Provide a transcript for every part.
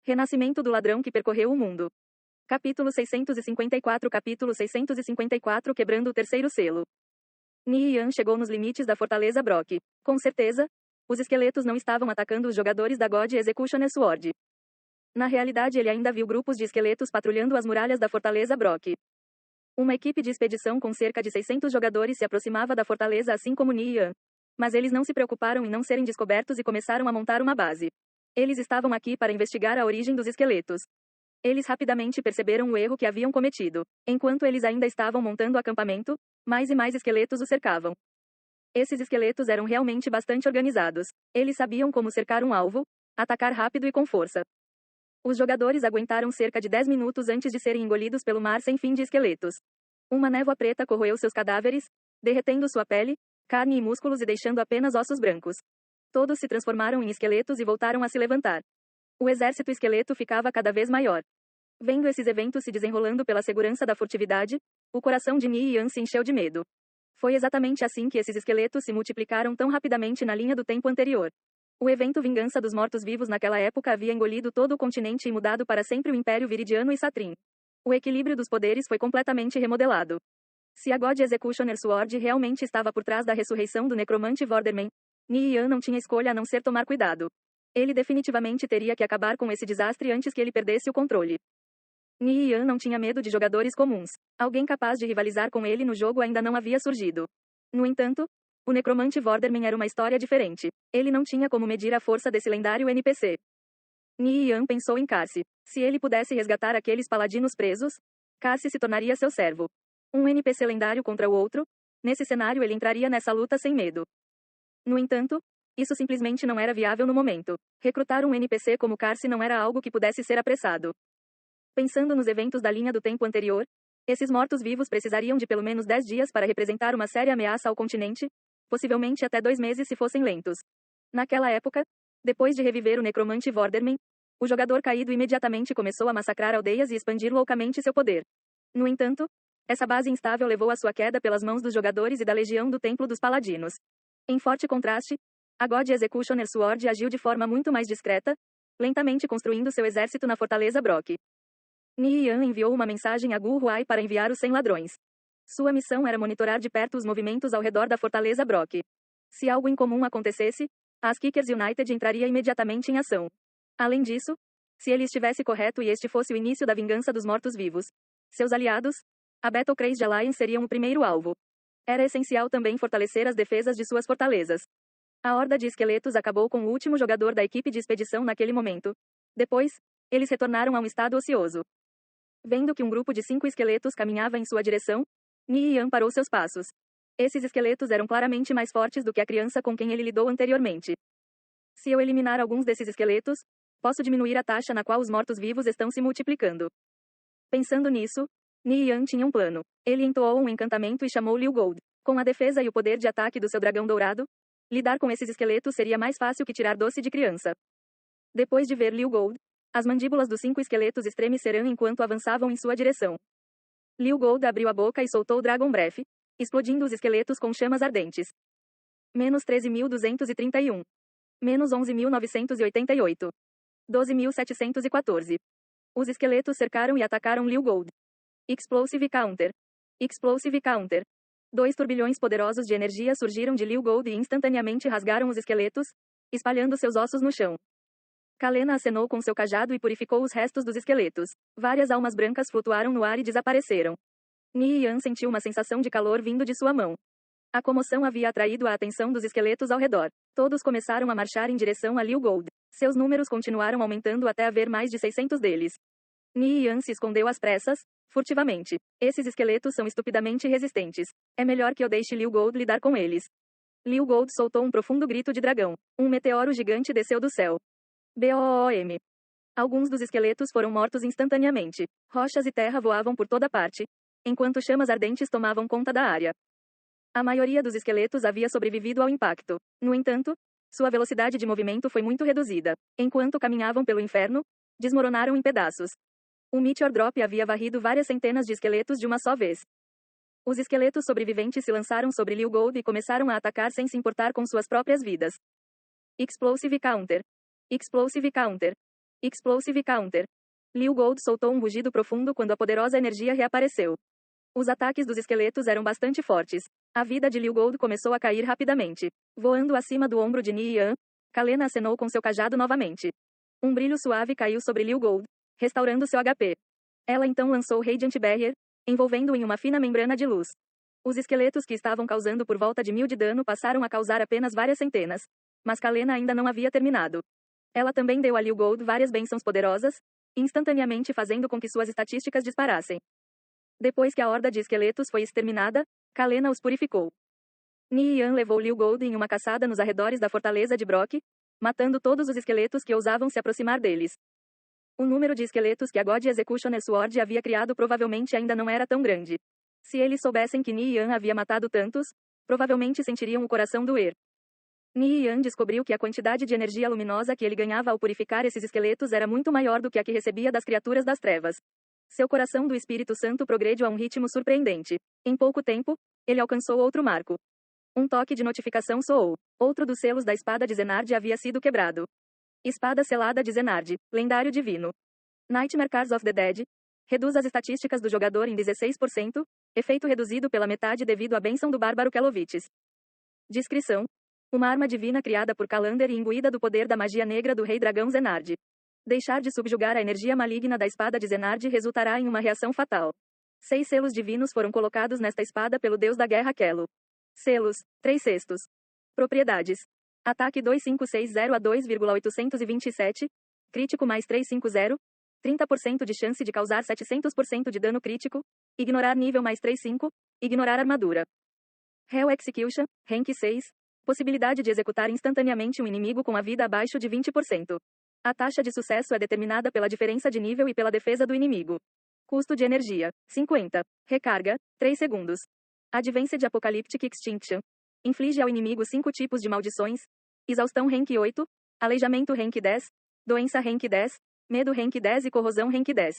Renascimento do ladrão que percorreu o mundo. Capítulo 654 Quebrando o terceiro selo. Ni Yan chegou nos limites da fortaleza Brock. Com certeza, os esqueletos não estavam atacando os jogadores da God Executioner Sword. Na realidade ele ainda viu grupos de esqueletos patrulhando as muralhas da fortaleza Brock. Uma equipe de expedição com cerca de 600 jogadores se aproximava da fortaleza assim como Ni Yan. Mas eles não se preocuparam em não serem descobertos e começaram a montar uma base. Eles estavam aqui para investigar a origem dos esqueletos. Eles rapidamente perceberam o erro que haviam cometido. Enquanto eles ainda estavam montando o acampamento, mais e mais esqueletos o cercavam. Esses esqueletos eram realmente bastante organizados. Eles sabiam como cercar um alvo, atacar rápido e com força. Os jogadores aguentaram cerca de 10 minutos antes de serem engolidos pelo mar sem fim de esqueletos. Uma névoa preta corroeu seus cadáveres, derretendo sua pele, carne e músculos e deixando apenas ossos brancos. Todos se transformaram em esqueletos e voltaram a se levantar. O exército esqueleto ficava cada vez maior. Vendo esses eventos se desenrolando pela segurança da furtividade, o coração de Ni Yan se encheu de medo. Foi exatamente assim que esses esqueletos se multiplicaram tão rapidamente na linha do tempo anterior. O evento Vingança dos Mortos-Vivos naquela época havia engolido todo o continente e mudado para sempre o Império Viridiano e Satrim. O equilíbrio dos poderes foi completamente remodelado. Se a God Executioner Sword realmente estava por trás da ressurreição do necromante Vorderman, Ni Yan não tinha escolha a não ser tomar cuidado. Ele definitivamente teria que acabar com esse desastre antes que ele perdesse o controle. Ni Yan não tinha medo de jogadores comuns. Alguém capaz de rivalizar com ele no jogo ainda não havia surgido. No entanto, o necromante Vorderman era uma história diferente. Ele não tinha como medir a força desse lendário NPC. Ni Yan pensou em Cassie. Se ele pudesse resgatar aqueles paladinos presos, Cassie se tornaria seu servo. Um NPC lendário contra o outro, nesse cenário ele entraria nessa luta sem medo. No entanto, isso simplesmente não era viável no momento. Recrutar um NPC como Cassie não era algo que pudesse ser apressado. Pensando nos eventos da linha do tempo anterior, esses mortos-vivos precisariam de pelo menos 10 dias para representar uma séria ameaça ao continente, possivelmente até 2 meses se fossem lentos. Naquela época, depois de reviver o necromante Vorderman, o jogador caído imediatamente começou a massacrar aldeias e expandir loucamente seu poder. No entanto, essa base instável levou à sua queda pelas mãos dos jogadores e da Legião do Templo dos Paladinos. Em forte contraste, a God Executioner Sword agiu de forma muito mais discreta, lentamente construindo seu exército na fortaleza Brock. Ni Yan enviou uma mensagem a Gu Huai para enviar os 100 ladrões. Sua missão era monitorar de perto os movimentos ao redor da fortaleza Brock. Se algo incomum acontecesse, as Kickers United entraria imediatamente em ação. Além disso, se ele estivesse correto e este fosse o início da vingança dos mortos-vivos, seus aliados, a Battle Crazed Alliance, seriam o primeiro alvo. Era essencial também fortalecer as defesas de suas fortalezas. A horda de esqueletos acabou com o último jogador da equipe de expedição naquele momento. Depois, eles retornaram a um estado ocioso. Vendo que um grupo de 5 esqueletos caminhava em sua direção, Ni Yan parou seus passos. Esses esqueletos eram claramente mais fortes do que a criança com quem ele lidou anteriormente. Se eu eliminar alguns desses esqueletos, posso diminuir a taxa na qual os mortos-vivos estão se multiplicando. Pensando nisso, Ni Yan tinha um plano. Ele entoou um encantamento e chamou Liu Gold. Com a defesa e o poder de ataque do seu dragão dourado, lidar com esses esqueletos seria mais fácil que tirar doce de criança. Depois de ver Liu Gold, as mandíbulas dos 5 esqueletos estremecerão enquanto avançavam em sua direção. Liu Gold abriu a boca e soltou Dragon Breath, explodindo os esqueletos com chamas ardentes. Menos 13.231. Menos 11.988. 12.714. Os esqueletos cercaram e atacaram Liu Gold. Explosive Counter. Explosive Counter. 2 turbilhões poderosos de energia surgiram de Liu Gold e instantaneamente rasgaram os esqueletos, espalhando seus ossos no chão. Kalena acenou com seu cajado e purificou os restos dos esqueletos. Várias almas brancas flutuaram no ar e desapareceram. Ni Yan sentiu uma sensação de calor vindo de sua mão. A comoção havia atraído a atenção dos esqueletos ao redor. Todos começaram a marchar em direção a Liu Gold. Seus números continuaram aumentando até haver mais de 600 deles. Ni Yan se escondeu às pressas, furtivamente. Esses esqueletos são estupidamente resistentes. É melhor que eu deixe Liu Gold lidar com eles. Liu Gold soltou um profundo grito de dragão. Um meteoro gigante desceu do céu. BOOM. Alguns dos esqueletos foram mortos instantaneamente. Rochas e terra voavam por toda parte, enquanto chamas ardentes tomavam conta da área. A maioria dos esqueletos havia sobrevivido ao impacto. No entanto, sua velocidade de movimento foi muito reduzida. Enquanto caminhavam pelo inferno, desmoronaram em pedaços. Um Meteor Drop havia varrido várias centenas de esqueletos de uma só vez. Os esqueletos sobreviventes se lançaram sobre Liu Gold e começaram a atacar sem se importar com suas próprias vidas. Explosive Counter. Explosive Counter. Explosive Counter. Liu Gold soltou um rugido profundo quando a poderosa energia reapareceu. Os ataques dos esqueletos eram bastante fortes. A vida de Liu Gold começou a cair rapidamente. Voando acima do ombro de Ni Yan, Kalena acenou com seu cajado novamente. Um brilho suave caiu sobre Liu Gold, restaurando seu HP. Ela então lançou Radiant Barrier, envolvendo-o em uma fina membrana de luz. Os esqueletos que estavam causando por volta de 1000 de dano passaram a causar apenas várias centenas. Mas Kalena ainda não havia terminado. Ela também deu a Liu Gold várias bênçãos poderosas, instantaneamente fazendo com que suas estatísticas disparassem. Depois que a horda de esqueletos foi exterminada, Kalena os purificou. Ni Yan levou Liu Gold em uma caçada nos arredores da fortaleza de Brock, matando todos os esqueletos que ousavam se aproximar deles. O número de esqueletos que a God Executioner Sword havia criado provavelmente ainda não era tão grande. Se eles soubessem que Ni Yan havia matado tantos, provavelmente sentiriam o coração doer. Ni Yan descobriu que a quantidade de energia luminosa que ele ganhava ao purificar esses esqueletos era muito maior do que a que recebia das criaturas das trevas. Seu coração do Espírito Santo progrediu a um ritmo surpreendente. Em pouco tempo, ele alcançou outro marco. Um toque de notificação soou. Outro dos selos da espada de Zenard havia sido quebrado. Espada selada de Zenard, lendário divino. Nightmare Cars of the Dead. Reduz as estatísticas do jogador em 16%, efeito reduzido pela metade devido à bênção do bárbaro Kelovites. Descrição. Uma arma divina criada por Kalander e imbuída do poder da magia negra do rei dragão Zenard. Deixar de subjugar a energia maligna da espada de Zenard resultará em uma reação fatal. 6 selos divinos foram colocados nesta espada pelo deus da guerra Kelo. Selos, 3/6. Propriedades. Ataque 2560 a 2,827. Crítico mais 350. 30% de chance de causar 700% de dano crítico. Ignorar nível mais 35. Ignorar armadura. Hell Execution, rank 6. Possibilidade de executar instantaneamente um inimigo com a vida abaixo de 20%. A taxa de sucesso é determinada pela diferença de nível e pela defesa do inimigo. Custo de energia, 50. Recarga, 3 segundos. Advanced Apocalyptic Extinction. Inflige ao inimigo 5 tipos de maldições. Exaustão rank 8. Aleijamento rank 10. Doença rank 10. Medo rank 10 e corrosão rank 10.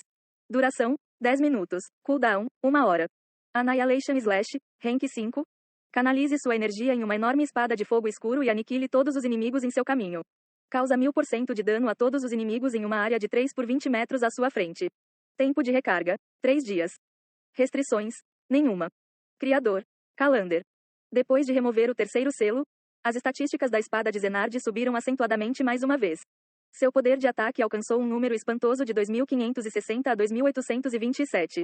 Duração, 10 minutos. Cooldown, 1 hora. Annihilation Slash, rank 5. Canalize sua energia em uma enorme espada de fogo escuro e aniquile todos os inimigos em seu caminho. Causa 1000% de dano a todos os inimigos em uma área de 3 por 20 metros à sua frente. Tempo de recarga, 3 dias. Restrições, nenhuma. Criador, Kalander. Depois de remover o terceiro selo, as estatísticas da espada de Zenard subiram acentuadamente mais uma vez. Seu poder de ataque alcançou um número espantoso de 2560 a 2827.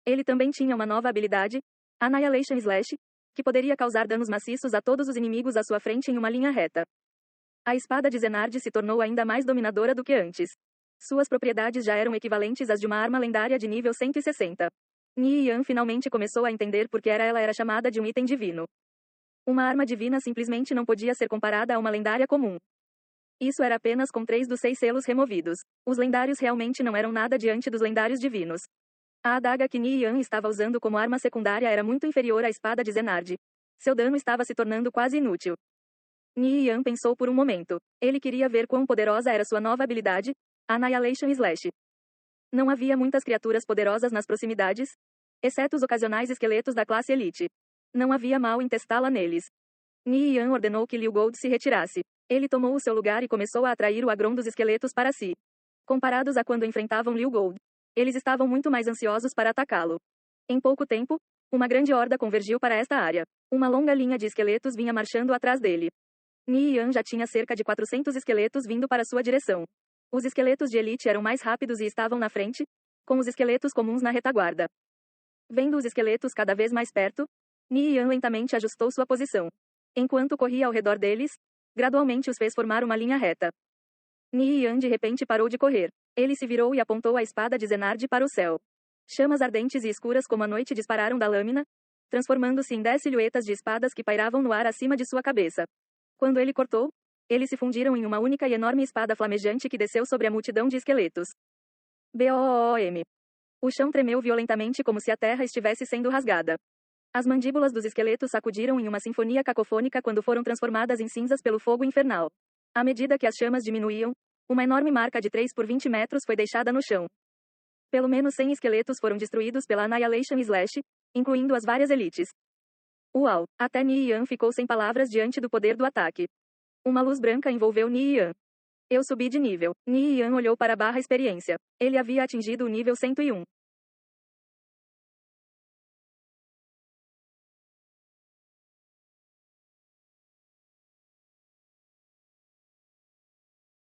Ele também tinha uma nova habilidade, Annihilation Slash, que poderia causar danos maciços a todos os inimigos à sua frente em uma linha reta. A espada de Zenard se tornou ainda mais dominadora do que antes. Suas propriedades já eram equivalentes às de uma arma lendária de nível 160. Ni Yan finalmente começou a entender por que ela era chamada de um item divino. Uma arma divina simplesmente não podia ser comparada a uma lendária comum. Isso era apenas com 3 dos 6 selos removidos. Os lendários realmente não eram nada diante dos lendários divinos. A adaga que Ni Yan estava usando como arma secundária era muito inferior à espada de Zenard. Seu dano estava se tornando quase inútil. Ni Yan pensou por um momento. Ele queria ver quão poderosa era sua nova habilidade, Annihilation Slash. Não havia muitas criaturas poderosas nas proximidades, exceto os ocasionais esqueletos da classe Elite. Não havia mal em testá-la neles. Ni Yan ordenou que Liu Gold se retirasse. Ele tomou o seu lugar e começou a atrair o agrom dos esqueletos para si. Comparados a quando enfrentavam Liu Gold, eles estavam muito mais ansiosos para atacá-lo. Em pouco tempo, uma grande horda convergiu para esta área. Uma longa linha de esqueletos vinha marchando atrás dele. Ni Yan já tinha cerca de 400 esqueletos vindo para sua direção. Os esqueletos de elite eram mais rápidos e estavam na frente, com os esqueletos comuns na retaguarda. Vendo os esqueletos cada vez mais perto, Ni Yan lentamente ajustou sua posição. Enquanto corria ao redor deles, gradualmente os fez formar uma linha reta. Ni Yan de repente parou de correr. Ele se virou e apontou a espada de Zenard para o céu. Chamas ardentes e escuras como a noite dispararam da lâmina, transformando-se em 10 silhuetas de espadas que pairavam no ar acima de sua cabeça. Quando ele cortou, eles se fundiram em uma única e enorme espada flamejante que desceu sobre a multidão de esqueletos. BOOM. O chão tremeu violentamente como se a terra estivesse sendo rasgada. As mandíbulas dos esqueletos sacudiram em uma sinfonia cacofônica quando foram transformadas em cinzas pelo fogo infernal. À medida que as chamas diminuíam, uma enorme marca de 3 por 20 metros foi deixada no chão. Pelo menos 100 esqueletos foram destruídos pela Annihilation Slash, incluindo as várias elites. Uau! Até Ni Yan ficou sem palavras diante do poder do ataque. Uma luz branca envolveu Ni Yan. Eu subi de nível. Ni Yan olhou para a barra experiência. Ele havia atingido o nível 101.